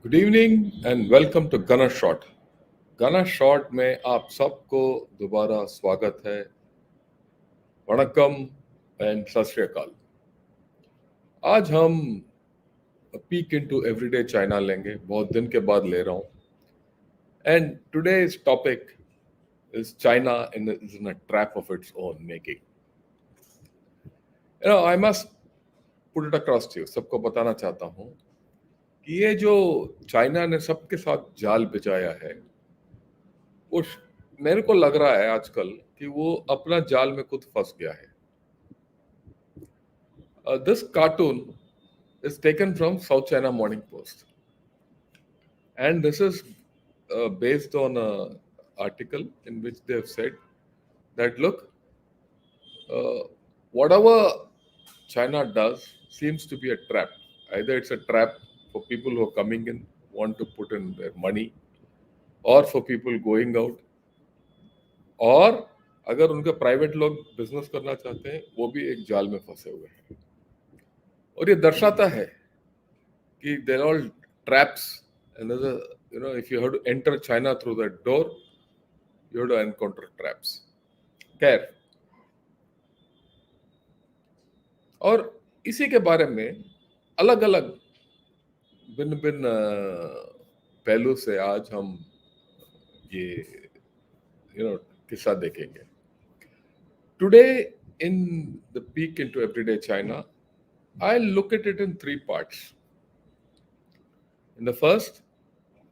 Good evening and welcome to Ganna shot. Ganna shot में आप सबको दोबारा स्वागत है। वणक्कम एंड सत श्री अकाल। आज हम पीक इनटू एवरीडे चाइना लेंगे, बहुत दिन के बाद ले रहा हूं। And today's topic is China in a trap of its own making. I must put it across to you, सबको बताना चाहता हूं कि ये जो चाइना ने सबके साथ जाल बिछाया है, वो मेरे को लग रहा है आजकल कि वो अपना जाल में खुद फंस गया है। This cartoon is taken from South China Morning Post, and this is based on an article in which they have said that look, uh, whatever China does seems to be a trap. Either it's a trap for people who are coming in, want to put in their money, or for people going out, और अगर उनके private लोग business करना चाहते हैं वो भी एक जाल में फंसे हुए हैं। और ये दर्शाता है कि they're all traps. Another, if you have to enter China through that door, you have to encounter traps. खैर, और इसी के बारे में अलग अलग भिन्न भिन्न पहलू से आज हम ये किस्सा देखेंगे। Today in the peak into everyday China, I'll look at it in three parts. In the first,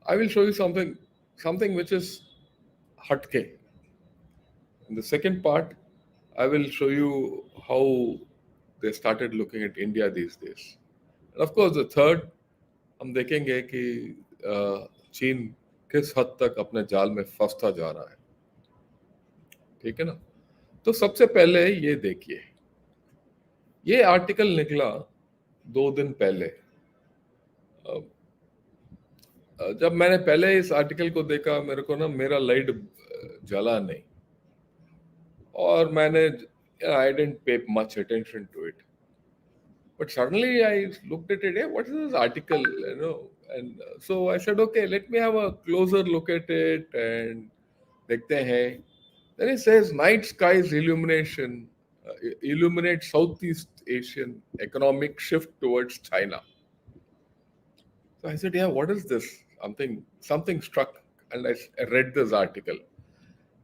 I will show you something which is hatke. In the second part, I will show you how they started looking at India these days. And of course, the third, हम देखेंगे कि चीन किस हद तक अपने जाल में फंसता जा रहा है। ठीक है ना? तो सबसे पहले ये देखिए, ये आर्टिकल निकला 2 दिन पहले। जब मैंने पहले इस आर्टिकल को देखा, मेरे को ना मेरा लाइट जला नहीं, और मैंने I didn't pay much attention to it. But suddenly I looked at it. Hey, what is this article? And so I said, okay, let me have a closer look at it and देखते हैं. Then it says night skies illuminate Southeast Asian economic shift towards China. So I said, yeah, what is this? Something struck, and I read this article.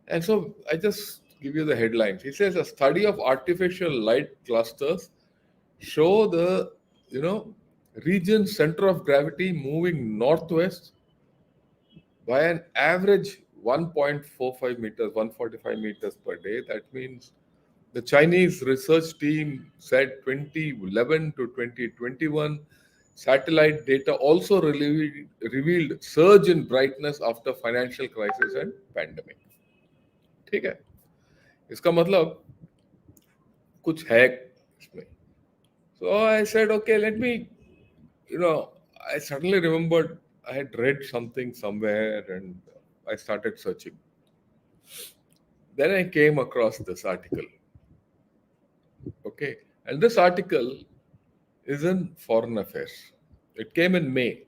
And so I just give you the headlines. He says a study of artificial light clusters show the region's center of gravity moving northwest by an average 1.45 meters, 145 meters per day. That means the Chinese research team said 2011 to 2021 satellite data also revealed surge in brightness after financial crisis and pandemic. ठीक है, इसका मतलब कुछ है इसमें. So I said, okay, let me, I suddenly remembered I had read something somewhere and I started searching. Then I came across this article. Okay. And this article is in Foreign Affairs. It came in May.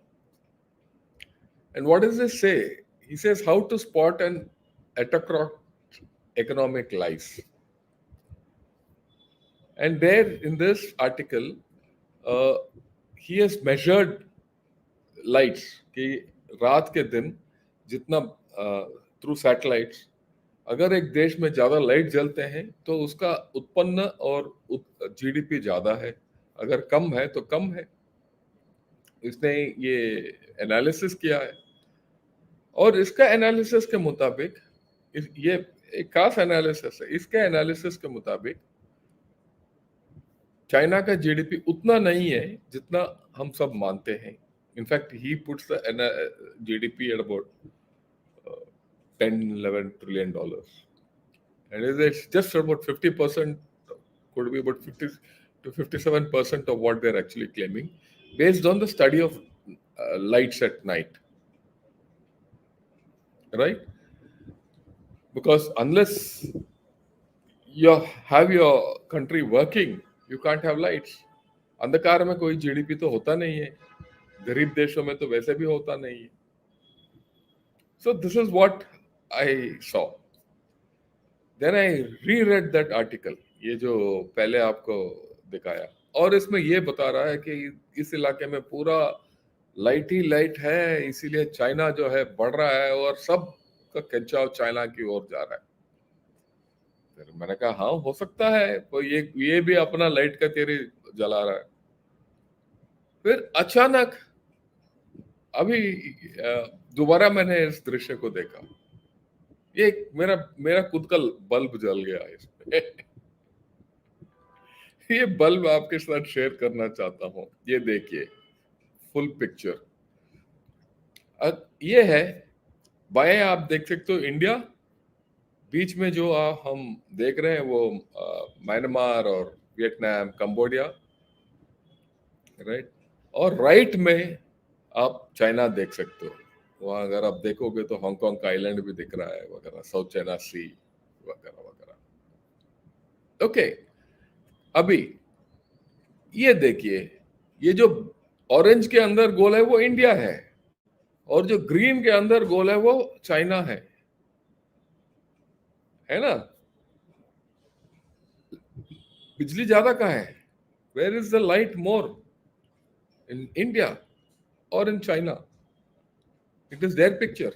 And what does this say? He says how to spot an autocrat economic lies. And there in this article, he has measured lights कि रात के दिन जितना through satellites, अगर एक देश में ज्यादा लाइट जलते हैं तो उसका उत्पन्न और जीडीपी ज्यादा है, अगर कम है तो कम है. इसने ये एनालिसिस किया है, और इसका एनालिसिस के मुताबिक, ये एक खास एनालिसिस है, इसके एनालिसिस के मुताबिक चाइना का जीडीपी उतना नहीं है जितना हम सब मानते हैं. In fact, he puts the GDP at about 10-11 trillion dollars, and it's just about 50%, could be about 50 to 57% of what they're actually claiming, based on the study of lights at night, right? Because unless you have your country working, you can't have lights. अंधकार में कोई GDP तो होता नहीं है. गरीब देशों में तो वैसे भी होता नहीं है. So this is what I saw. Then I reread that article, ये जो पहले आपको दिखाया, और इसमें ये बता रहा है कि इस इलाके में पूरा लाइट ही लाइट है, इसीलिए चाइना जो है बढ़ रहा है और सब का खिंचाव चाइना की ओर जा रहा है. फिर मैंने कहा हाँ हो सकता है, तो ये भी अपना लाइट का तेरी जला रहा है. फिर अचानक अभी दोबारा मैंने इस दृश्य को देखा. ये मेरा मेरा खुद का बल्ब जल गया इसमें. ये बल्ब आपके साथ शेयर करना चाहता हूं. ये देखिए फुल पिक्चर. ये है, बाएं आप देख सकते हो इंडिया, बीच में जो हम देख रहे हैं वो म्यांमार और वियतनाम, कंबोडिया, राइट. और राइट में आप चाइना देख सकते हो. वहां अगर आप देखोगे तो हांगकांग का आइलैंड भी दिख रहा है वगैरह, साउथ चाइना सी वगैरह वगैरह. ओके, अभी ये देखिए, ये जो ऑरेंज के अंदर गोल है वो इंडिया है, और जो ग्रीन के अंदर गोल है वो चाइना है ना. बिजली ज्यादा कहाँ है? Where is the light more, in India और in China? It is there picture.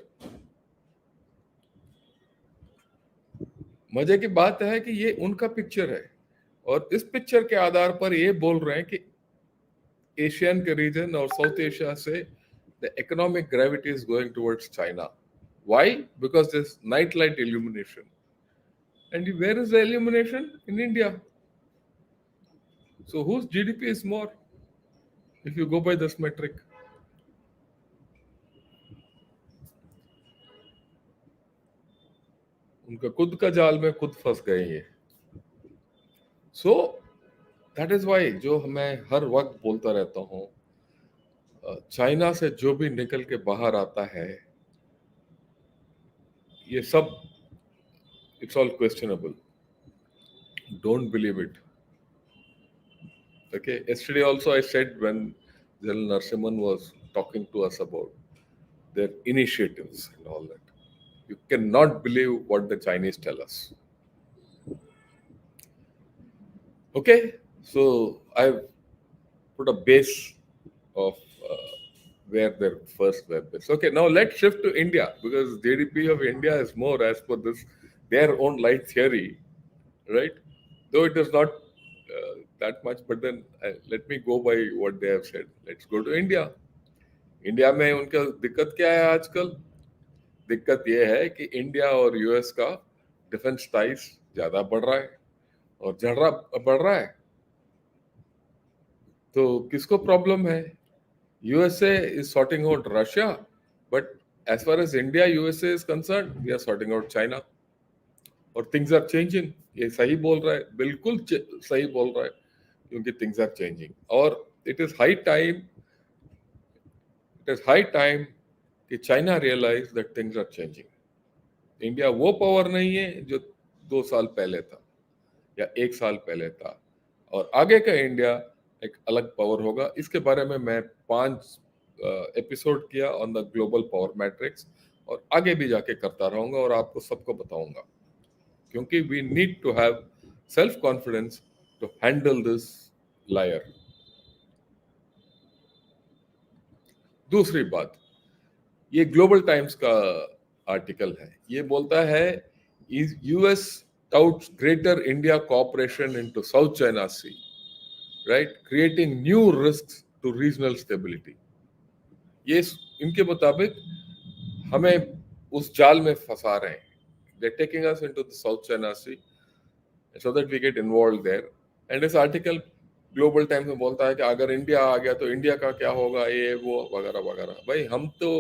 मजे की बात है कि ये उनका पिक्चर है, और इस पिक्चर के आधार पर ये बोल रहे हैं कि एशियन के रीजन और साउथ एशिया से the economic gravity is going towards China. Why? Because there's night light illumination. And where is the illumination? In India. So whose GDP is more if you go by this metric? उनका खुद का जाल में खुद फंस गए ये. So that is why जो मैं हर वक्त बोलता रहता हूँ, चाइना से जो भी निकल के बाहर आता है ये सब it's all questionable. Don't believe it. Okay, yesterday also I said when General Narasimhan was talking to us about their initiatives and all that, you cannot believe what the Chinese tell us. Okay, so I've put a base of where their first web is. Okay, now let's shift to India, because GDP of India is more as per this their own light theory, right? Though it is not that much, but then let me go by what they have said. Let's go to India. India में उनका दिक्कत क्या है आजकल? दिक्कत ये है कि इंडिया और यूएस का डिफेंस टाइज ज्यादा बढ़ रहा है और बढ़ रहा है. तो किसको प्रॉब्लम है? USA is sorting out Russia, but as far as India USA is concern, we are sorting out China. और थिंग्स आर चेंजिंग. ये सही बोल रहा है, बिल्कुल सही बोल रहा है, क्योंकि थिंग्स आर चेंजिंग. और इट इज हाई टाइम कि China realise that things are changing. India वो पावर नहीं है जो 2 साल पहले था या 1 साल पहले था, और आगे का इंडिया एक अलग पावर होगा. इसके बारे में मैं 5 एपिसोड किया on the global power matrix, और आगे भी जाके करता रहूंगा और आपको सबको बताऊंगा, क्योंकि we need to have self confidence to handle this liar. दूसरी बात, ये ग्लोबल टाइम्स का आर्टिकल है. ये बोलता है US touts greater India cooperation into South China Sea, right, creating new risks to regional stability. ये इनके मुताबिक हमें उस जाल में फंसा रहे हैं. They're taking us into the South China Sea so that we get involved there. And इस आर्टिकल ग्लोबल टाइम्स में बोलता है कि अगर इंडिया आ गया तो इंडिया का क्या होगा, ये वो वगैरह वगैरह. भाई हम तो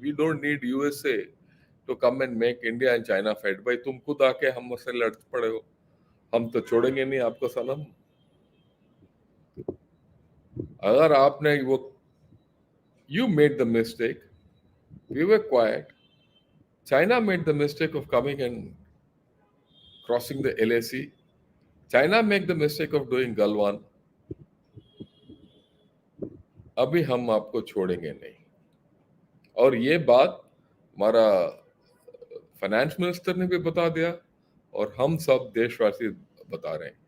we don't need USA to come and make India and China fight. भाई तुम खुद आके हमसे लड़ पड़े हो, हम तो छोड़ेंगे नहीं आपको सनम. अगर आपने वो you made the mistake, we were quite. China made the mistake of coming and crossing the LAC. China make the mistake of doing Galwan. अभी हम आपको छोड़ेंगे नहीं। और ये बात हमारा फाइनेंस मिनिस्टर ने भी बता दिया और हम सब देशवासी बता रहे हैं।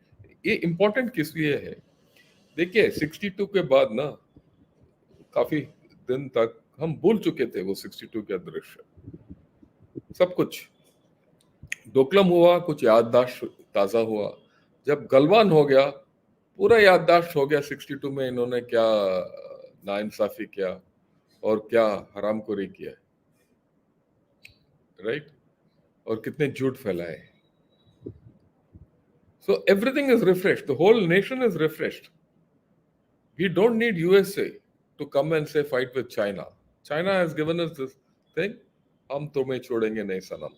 ये इम्पोर्टेंट किस लिए है? देखिए 62 के बाद ना काफी दिन तक हम भूल चुके थे वो 62 के दृश्य, सब कुछ डोकलम हुआ, कुछ याददाश्त ताजा हुआ। जब गलवान हो गया, पूरा याददाश्त हो गया 62 में इन्होंने क्या नाइंसाफी किया और क्या हरामखोरी किया, राइट? और कितने झूठ फैलाए। So everything is refreshed. The whole nation is refreshed. We don't need USA to come and say fight with China. China has given us this thing. हम तुम्हें छोड़ेंगे नहीं सनम।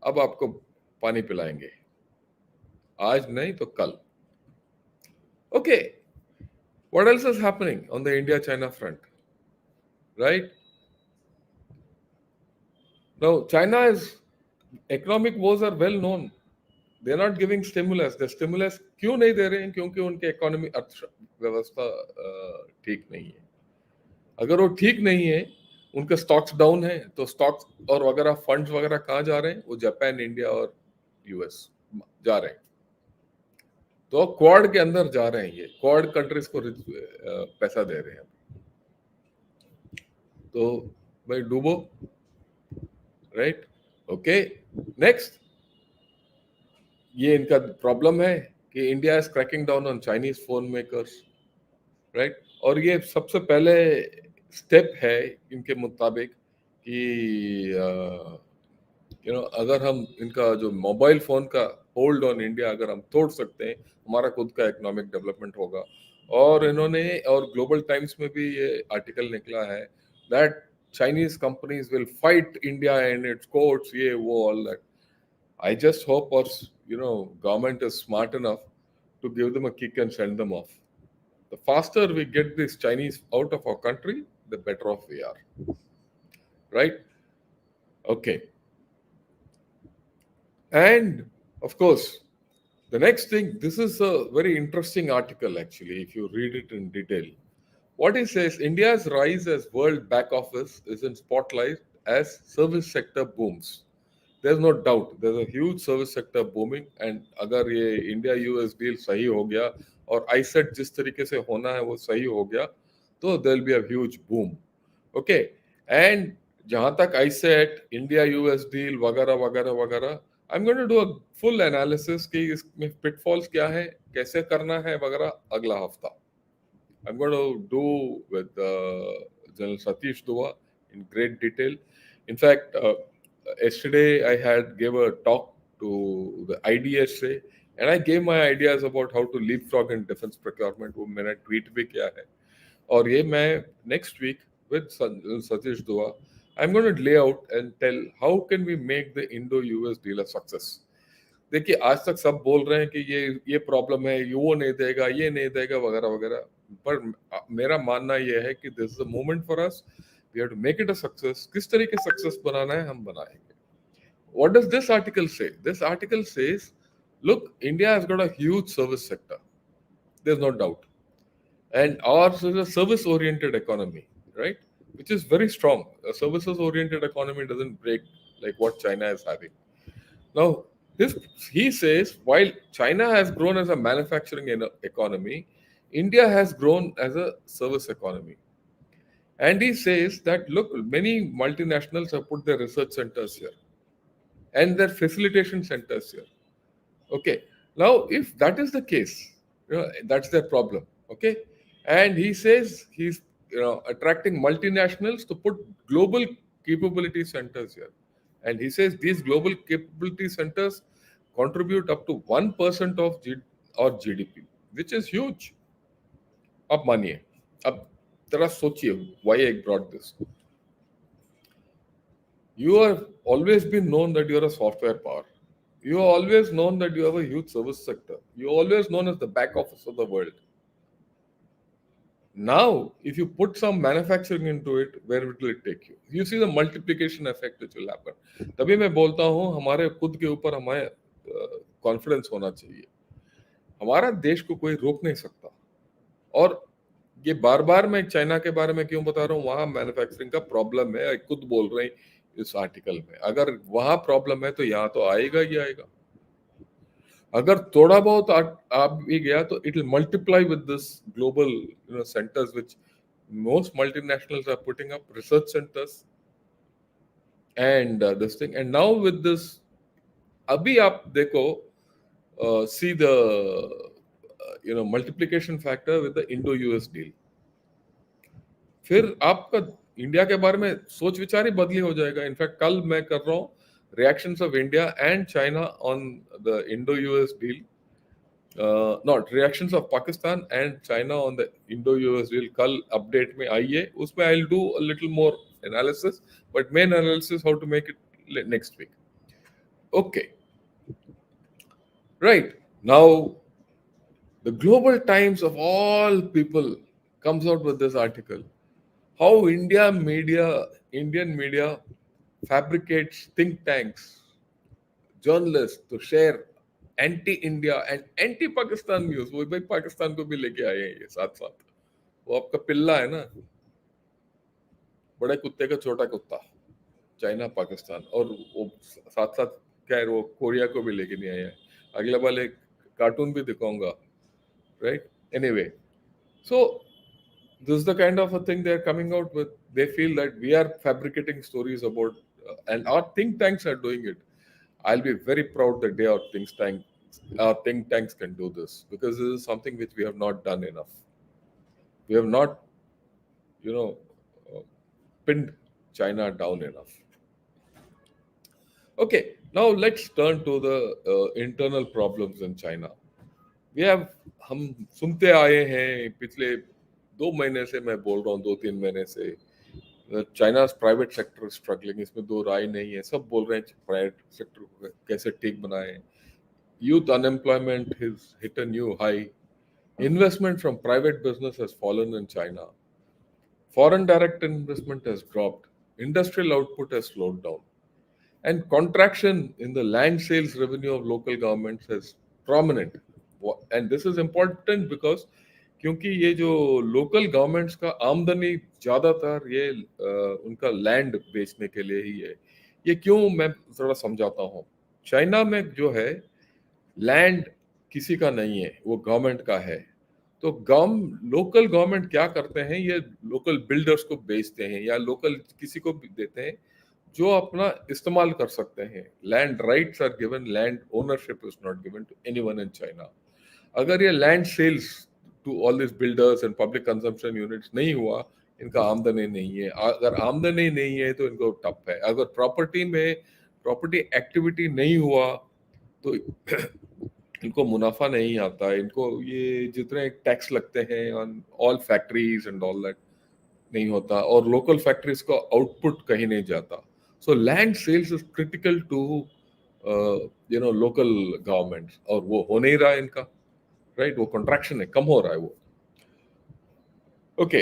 अब आपको पानी पिलाएंगे, आज नहीं तो कल। Okay. What else is happening on the India-China front? Right? Now, China's economic woes are well known. They are not giving stimulus. The stimulus क्यों नहीं दे रहे हैं? क्योंकि उनके इकोनॉमी अर्थव्यवस्था ठीक नहीं है। अगर वो ठीक नहीं है, उनके स्टॉक्स डाउन है, तो स्टॉक्स और वगैरह फंड्स वगैरह कहाँ जा रहे हैं? वो जापान, इंडिया और यूएस जा रहे हैं। तो क्वाड के अंदर जा रहे हैं, ये क्वाड कंट्रीज को पैसा दे रहे हैं। तो भाई डूबो, राइट? ओके, नेक्स्ट, ये इनका प्रॉब्लम है कि India is cracking down on Chinese phone makers, right? और ये सबसे पहले स्टेप है इनके मुताबिक कि अगर हम इनका जो मोबाइल फोन का होल्ड ऑन इंडिया अगर हम तोड़ सकते हैं, हमारा खुद का इकोनॉमिक डेवलपमेंट होगा। और इन्होंने, और ग्लोबल टाइम्स में भी ये आर्टिकल निकला है that Chinese companies will fight India and it's courts, ये वो all that. I just hope our government is smart enough to give them a kick and send them off. The faster we get these Chinese out of our country, the better off we are. Right? Okay. And of course, the next thing, this is a very interesting article actually, if you read it in detail. What it says, India's rise as world back office is in spotlight as service sector booms. There's no doubt, there's a huge service sector booming, and अगर ये India US deal सही हो गया और आईसेट जिस तरीके से होना है वो सही हो गया, तो there'll be a huge boom. Okay, and जहां तक आईसेट, इंडिया यूएस डील वगैरह वगैरह वगैरह, I'm going to do a full analysis कि इसमें pitfalls क्या है, कैसे करना है वगैरह अगला हफ्ता। I'm going to do with General Satish Dua in great detail. In fact, yesterday I had gave a talk to the IDSA and I gave my ideas about how to leapfrog in defense procurement. वो मैंने tweet भी किया है, और ये मैं next week with Satish Dua I'm going to lay out and tell how can we make the Indo-US deal a success. देखिए आज तक सब बोल रहे हैं कि ये प्रॉब्लम है, ये वो नहीं देगा, ये नहीं देगा वगैरह वगैरह, पर मेरा मानना ये है कि this is a moment for us, we have to make it a success. किस तरीके सक्सेस बनाना है हम बनाएंगे। What does this article say? This article says, look, India has got a huge service sector. There's no doubt. And ours is a service-oriented economy, right? Which is very strong. A services-oriented economy doesn't break like what China is having. Now, he says, while China has grown as a manufacturing economy, India has grown as a service economy. And he says that, look, many multinationals have put their research centers here and their facilitation centers here. Okay, now if that is the case, that's their problem. Okay, and he says he's attracting multinationals to put global capability centers here, and he says these global capability centers contribute up to 1% of GDP, which is huge. अब मानिए, अब जरा सोचिए why I brought this. You have always been known that you are a software power. You have always known that you have a huge service sector. You are always known as the back office of the world. Now, if you put some manufacturing into it, where will it take you? You see the multiplication effect which will happen. तभी मैं बोलता हूँ हमारे खुद के ऊपर हमारे confidence होना चाहिए। हमारा देश को कोई रोक नहीं सकता, और ये बार बार मैं चाइना के बारे में क्यों बता रहा हूँ, वहां मैन्युफैक्चरिंग का प्रॉब्लम है, खुद बोल रहे हैं इस आर्टिकल में। अगर वहां प्रॉब्लम है तो यहाँ तो आएगा ही आएगा। अगर थोड़ा बहुत आ भी गया तो it will multiply with this global centres which most multinationals are putting up research centers and this thing. And now with this, अभी आप देखो, see the multiplication factor with the Indo-US deal. फिर आपका इंडिया के बारे में सोच विचार ही बदली हो जाएगा। इनफैक्ट कल मैं कर रहा हूँ reactions of India and China on the Indo-US deal. Not reactions of Pakistan and China on the Indo-US deal. कल update में आई है, उसमें I'll do a little more analysis, but main analysis how to make it next week. Okay, right now the Global Times of all people comes out with this article. How Indian media fabricates think tanks, journalists to share anti-India and anti-Pakistan news. वो भाई पाकिस्तान को भी लेके आए हैं ये साथ साथ। वो आपका पिल्ला है ना, बड़े कुत्ते का छोटा कुत्ता, चाइना पाकिस्तान, और वो साथ साथ क्या है, वो कोरिया को भी लेके नहीं आए हैं। अगले वाले कार्टून भी दिखाऊंगा, right? Anyway, so this is the kind of a thing they're coming out with. They feel that we are fabricating stories about, and our think tanks are doing it. I'll be very proud that our think tanks can do this, because this is something which we have not done enough. We have not, uh, pinned China down enough. Okay, now let's turn to the internal problems in China. हम सुनते आए हैं पिछले 2 महीने से, मैं बोल रहा हूँ 2-3 महीने से, चाइना's प्राइवेट सेक्टर स्ट्रगलिंग, इसमें दो राय नहीं है। सब बोल रहे हैं प्राइवेट सेक्टर को कैसे ठीक बनाएं। Youth unemployment has hit a new high. Investment from private business has fallen in China. Foreign direct investment has dropped. Industrial output has slowed down. And contraction in the land sales revenue of local governments is prominent. And this is important because क्योंकि ये जो local governments का आमदनी ज्यादातर ये उनका land बेचने के लिए ही है। ये क्यों, मैं थोड़ा समझाता हूँ। चाइना में जो है लैंड किसी का नहीं है, वो गवर्नमेंट का है। तो लोकल गवर्नमेंट क्या करते हैं, ये लोकल बिल्डर्स को बेचते हैं या लोकल किसी को भी देते हैं जो अपना इस्तेमाल कर सकते हैं। Land rights are given, land ownership is not given to anyone in China. अगर ये land sales to all this builders and public consumption units नहीं हुआ, इनका आमदनी नहीं है। अगर आमदनी नहीं है तो इनको टप है। अगर प्रॉपर्टी एक्टिविटी नहीं हुआ तो इनको मुनाफा नहीं आता। इनको ये जितने टैक्स लगते हैं on all factories and all that नहीं होता, और लोकल फैक्ट्रीज का आउटपुट कहीं नहीं जाता। So land sales is critical to local government, और वो हो नहीं रहा है इनका, राइट? वो कंट्रैक्शन है, कम हो रहा है वो। Okay,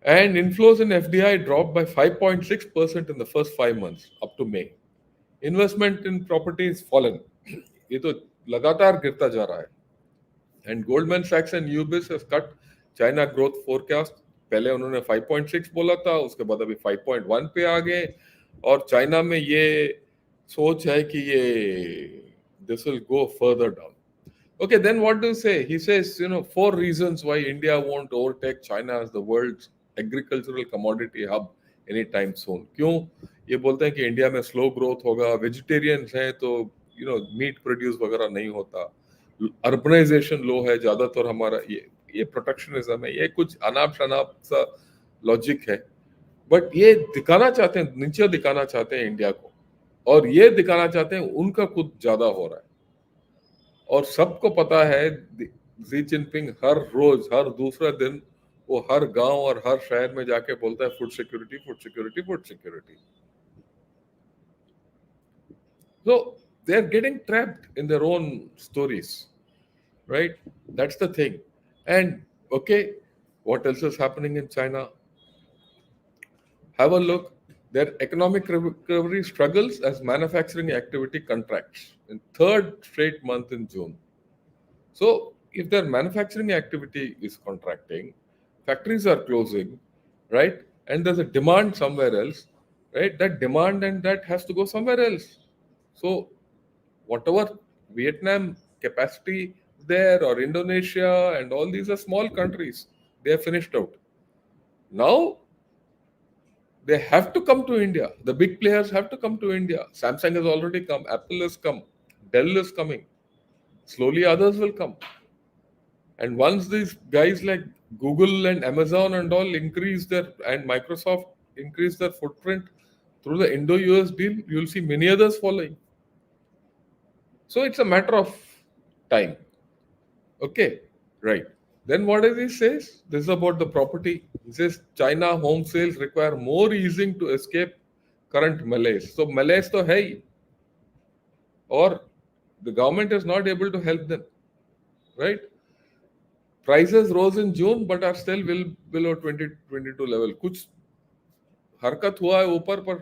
and inflows in FDI drop by 5.6% in the first 5 months up to May. Investment in property is fallen, ये तो लगातार गिरता जा रहा है। एंड गोल्डमैन सैक्स and UBS have cut China growth forecast. पहले उन्होंने 5.6 बोला था, उसके बाद अभी 5.1 पे आ गए, और चाइना में ये सोच है कि ये this will go further down. Okay, then what do you say? He says, 4 reasons why India won't overtake China as the world's agricultural commodity hub anytime soon. क्यों ये बोलते हैं कि इंडिया में स्लो ग्रोथ होगा, वेजिटेरियंस हैं तो meet produce वगैरह नहीं होता, अर्बनाइजेशन लो है ज्यादातर हमारा, ये प्रोटेक्शनिज्म है, ये कुछ अनाप शनाप सा लॉजिक है। बट ये दिखाना चाहते हैं, नीचे दिखाना चाहते हैं इंडिया को, और ये दिखाना चाहते हैं उनका खुद ज्यादा हो रहा है। और सबको पता है जी जिनपिंग हर रोज, हर दूसरा दिन वो हर गांव और हर शहर में जाके बोलता है food security, food security, food security. So they are getting trapped in their own stories, right? That's the thing. And okay, what else is happening in China? Have a look. Their economic recovery struggles as manufacturing activity contracts in third straight month in June. So if their manufacturing activity is contracting, factories are closing, right? And there's a demand somewhere else, right? That demand and that has to go somewhere else. So whatever Vietnam capacity there or Indonesia and all these are small countries, they are finished out. Now they have to come to India. The big players have to come to India. Samsung has already come, Apple has come, Dell is coming. Slowly others will come. And once these guys like Google and Amazon and all increase their and Microsoft increase their footprint through the Indo-US deal, you'll see many others following. So it's a matter of time. Okay, right. Then what does he says? This is about the property. He says China home sales require more easing to escape current malaise. So malaise to hai, or the government is not able to help them, right? Prices rose in June but are still below 2022 level. कुछ हरकत हुआ है ऊपर पर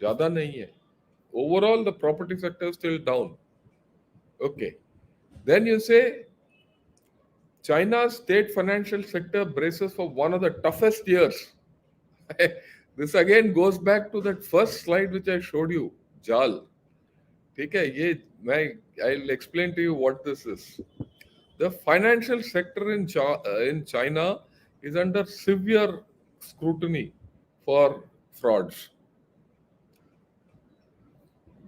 ज्यादा नहीं है. Overall, the property sector is still down. Okay. Then you say China's state financial sector braces for one of the toughest years. This again goes back to that first slide which I showed you, जाल. ठीक है, ये मैं I'll explain to you what this is. The financial sector in China is under severe scrutiny for frauds.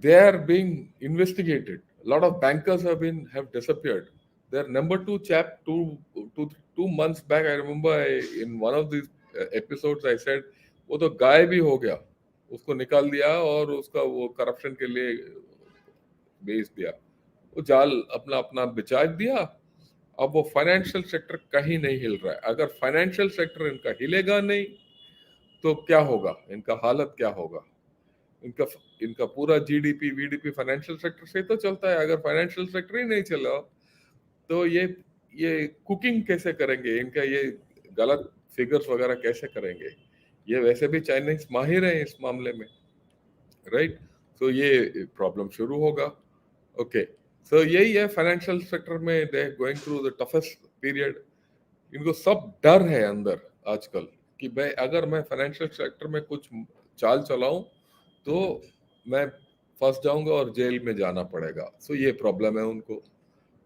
They are being investigated. A lot of bankers have disappeared. Their number two chap 2 months back, I remember in one of these episodes I said, वो तो गायब ही हो गया, उसको निकाल दिया और उसका वो करप्शन के लिए बेच दिया, वो जाल अपना अपना बिछा दिया. अब वो फाइनेंशियल सेक्टर कहीं नहीं हिल रहा है. अगर फाइनेंशियल सेक्टर इनका हिलेगा नहीं तो क्या होगा, इनका हालत क्या होगा. इनका इनका पूरा जीडीपी वीडीपी फाइनेंशियल सेक्टर से तो चलता है. अगर फाइनेंशियल सेक्टर ही नहीं चला तो ये कुकिंग कैसे करेंगे, इनका ये गलत फिगर्स वगैरह कैसे करेंगे. ये वैसे भी चाइनीज माहिर हैं इस मामले में, राइट. सो ये प्रॉब्लम शुरू होगा. ओके, सो यही है फाइनेंशियल सेक्टर में, they going through the toughest period. इनको सब डर है अंदर आजकल कि भाई अगर मैं फाइनेंशियल सेक्टर में कुछ चाल चलाऊं तो मैं फंस जाऊंगा और जेल में जाना पड़ेगा. सो ये प्रॉब्लम है उनको.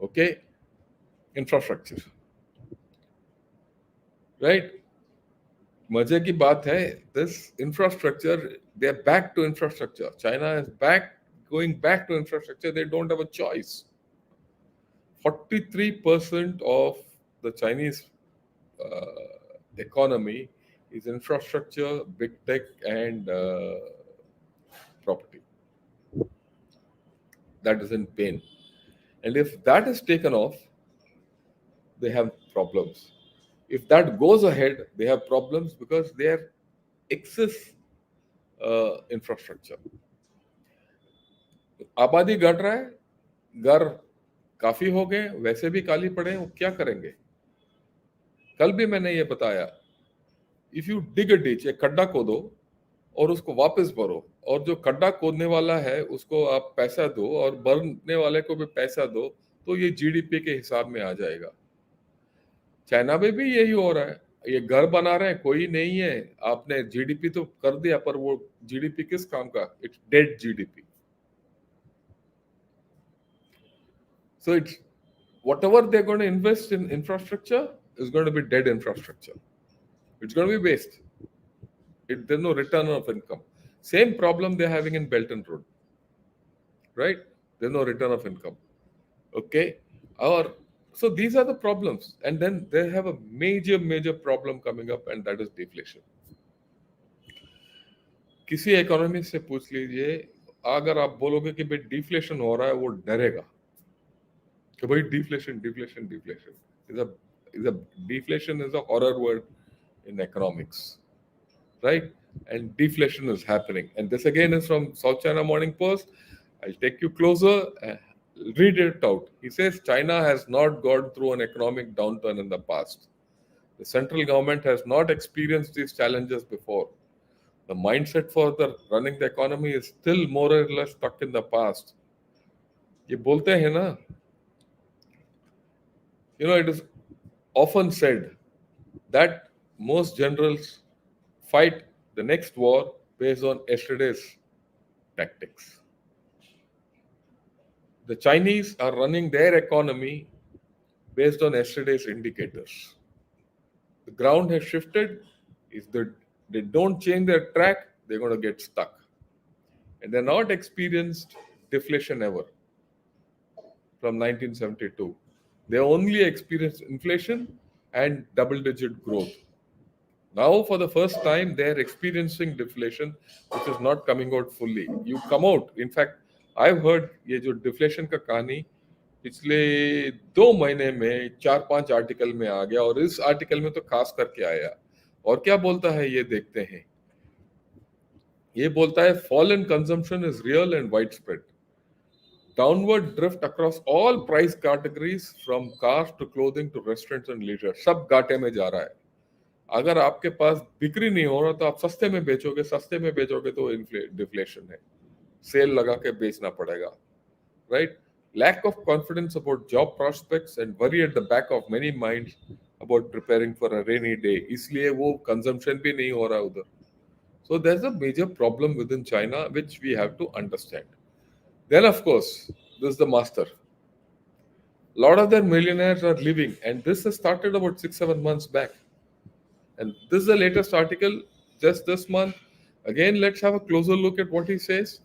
Okay, infrastructure, right. मजे की बात है, this infrastructure, they are back to infrastructure. China is back, going back to infrastructure. They don't have a choice. 43% of the Chinese economy is infrastructure, big tech, and property. That is in pain. And if that is taken off, they have problems. If that goes ahead, they have problems because they are excess infrastructure. आबादी घट रहा है, घर काफी हो गए, वैसे भी काली पड़े, वो क्या करेंगे. कल भी मैंने ये बताया, if you dig a ditch, एक खड्डा खोदो और उसको वापस भरो, और जो खड्डा खोदने वाला है उसको आप पैसा दो और भरने वाले को भी पैसा दो, तो ये जीडीपी के हिसाब में आ जाएगा. चाइना में भी यही हो रहा है. ये घर बना रहे हैं, कोई नहीं है, आपने जीडीपी तो कर दिया, पर वो जीडीपी किस काम का. It's dead GDP. So it's whatever they're going to invest in infrastructure is going to be dead infrastructure. It's going to be waste. There's no return of income. Same problem they're having in Belt and Road, right? There's no return of income. Okay, so these are the problems, and then they have a major problem coming up, and that is deflation. किसी economy से पूछ लीजिए, अगर आप बोलोगे कि भाई deflation हो रहा है, वो डरेगा. So, deflation is a deflation is a horror word in economics, right? And deflation is happening. And this again is from South China Morning Post. I'll take you closer and read it out. He says China has not gone through an economic downturn in the past. The central government has not experienced these challenges before. The mindset for the running the economy is still more or less stuck in the past. ये बोलते हैं ना, it is often said that most generals fight the next war based on yesterday's tactics. The Chinese are running their economy based on yesterday's indicators. The ground has shifted. If they don't change their track, they're going to get stuck. And they're not experienced deflation ever from 1972. They only experienced inflation and double-digit growth. Now, for the first time, they're experiencing deflation, which is not coming out fully. You come out. In fact, I've heard ये जो deflation का कहानी पिछले 2 महीने में 4-5 article में आ गया और इस आर्टिकल में तो खास करके आया और क्या बोलता है ये देखते हैं ये बोलता है fall in consumption is real and widespread. Downward drift across all price categories from cars to clothing to restaurants and leisure. सब घाटे में जा रहा है. अगर आपके पास बिक्री नहीं हो रहा तो आप सस्ते में बेचोगे तो डिफ्लेशन है. सेल लगा के बेचना पड़ेगा. Right? Lack of confidence about job prospects and worry at the back of many minds about preparing for a rainy day. इसलिए वो consumption भी नहीं हो रहा उधर. So there's a major problem within China which we have to understand. Then of course, this is the master. A lot of their millionaires are leaving, and this has started about 6-7 months back. And this is the latest article just this month. Again, let's have a closer look at what he says.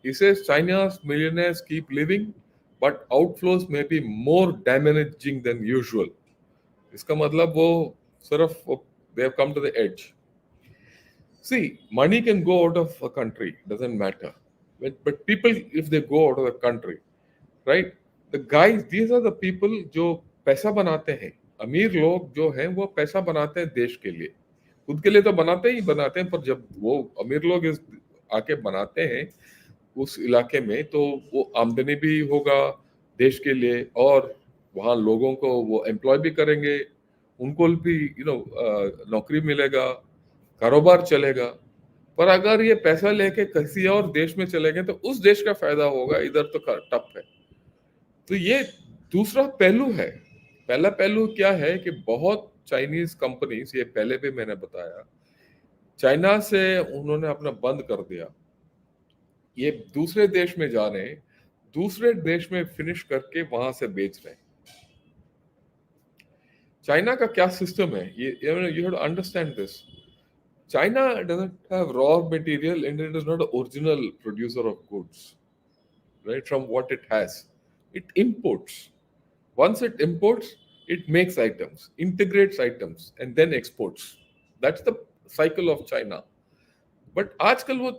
He says China's millionaires keep living, but outflows may be more damaging than usual. इसका मतलब वो सिर्फ they have come to the edge. See, money can go out of a country, doesn't matter. But people, if they go out of the country, right? The guys, these are the people जो पैसा बनाते हैं. अमीर लोग जो हैं वो पैसा बनाते हैं देश के लिए. खुद के लिए तो बनाते हैं, पर जब वो अमीर लोग इस आके बनाते हैं उस इलाके में तो वो आमदनी भी होगा देश के लिए और वहाँ लोगों को वो एम्प्लॉय भी करेंगे, उनको भी नौकरी मिलेगा, कारोबार चलेगा. पर अगर ये पैसा लेके किसी और देश में चले गए तो उस देश का फायदा होगा, इधर तो टप है. तो ये दूसरा पहलू है. पहला पहलू क्या है कि बहुत चाइनीज कंपनीज, ये पहले भी मैंने बताया, चाइना से उन्होंने अपना बंद कर दिया. ये दूसरे देश में जा रहे हैं, दूसरे देश में फिनिश करके वहां से बेच रहे हैं. चाइना का क्या सिस्टम है, ये you have to understand this. China doesn't have raw material and it is not an original producer of goods, right? From what it has, it imports. Once it imports, it makes items, integrates items, and then exports. That's the cycle of China. But आजकल वो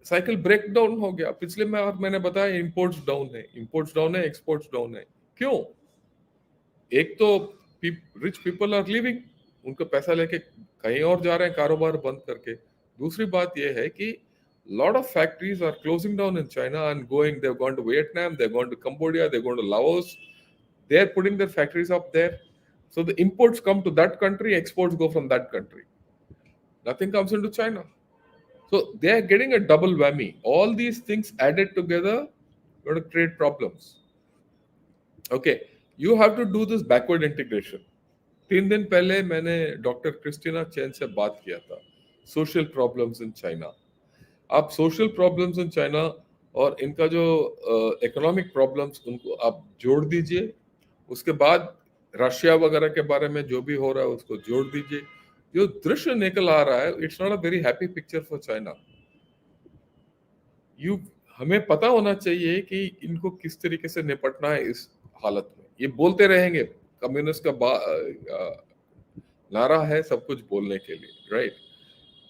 cycle break down हो गया. पिछले मैंने बताया imports down है, exports down है. क्यों? एक तो रिच पीपल आर लिविंग, उनको पैसा लेके कहीं और जा रहे हैं कारोबार बंद करके. दूसरी बात यह है कि lot of factories are closing down in China and they've gone to Vietnam, they've gone to Cambodia, they've gone to Laos. They're putting their factories up there. So the imports come to that country, exports go from that country. Nothing comes into China. So they are getting a double whammy. All these things added together going to create problems. Okay, you have to do this backward integration. 3 दिन पहले मैंने doctor Christina chain से बात किया था, social problems in China. आप social problems in China और इनका जो इकोनॉमिक प्रॉब्लम्स उनको आप जोड़ दीजिए. उसके बाद रशिया वगैरह के बारे में जो भी हो रहा है उसको जोड़ दीजिए. जो दृश्य निकल आ रहा है, it's not a very happy picture for China. हमें पता होना चाहिए कि इनको किस तरीके से निपटना है इस हालत में. ये बोलते रहेंगे, कम्युनिस्ट का नारा है सब कुछ बोलने के लिए, राइट?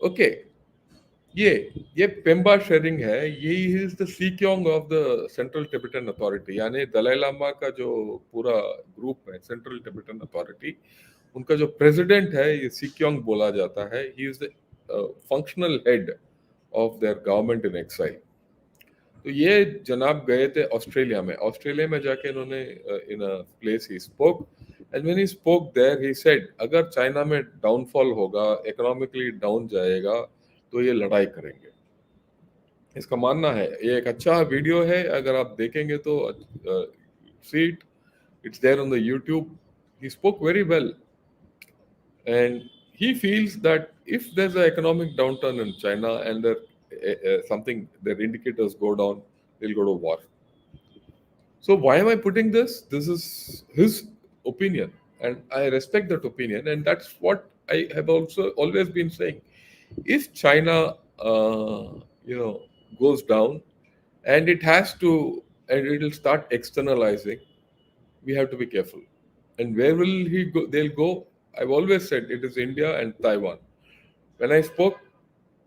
ओके, ये पेम्बा शेरिंग है. यही is the Sikyong of the Central Tibetan Authority, यानी दलाई लामा का जो पूरा ग्रुप है सेंट्रल टिबेटन अथॉरिटी, उनका जो प्रेसिडेंट है ये सीक्योंग बोला जाता है. He is the functional head of there government in exile. तो ये जनाब गए थे ऑस्ट्रेलिया में जाके इन्होंने in a place he spoke, and when he spoke there he said अगर चाइना में डाउनफॉल होगा, इकोनॉमिकली डाउन जाएगा, तो ये लड़ाई करेंगे. इसका मानना है. ये एक अच्छा वीडियो है, अगर आप देखेंगे तो see it's there on the YouTube. He spoke very well and he feels that if there's an economic downturn in China and their indicators go down, they'll go to war. So why am I putting this? This is his opinion, and I respect that opinion, and that's what I have also always been saying. If China, goes down, and and it'll start externalizing, we have to be careful. And where will he go? They'll go. I've always said it is India and Taiwan. When I spoke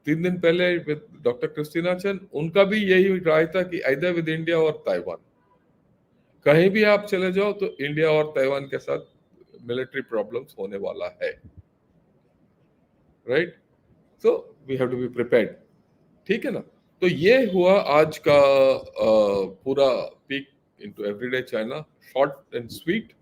3 दिन पहले with Dr. Christina Chen, उनका भी यही राय था कि either with India or Taiwan. कहीं भी आप चले जाओ तो इंडिया और ताइवान के साथ मिलिट्री प्रॉब्लम्स होने वाला है, right? So we have to be prepared. ठीक है ना? तो ये हुआ आज का पूरा peek into everyday China, short and sweet.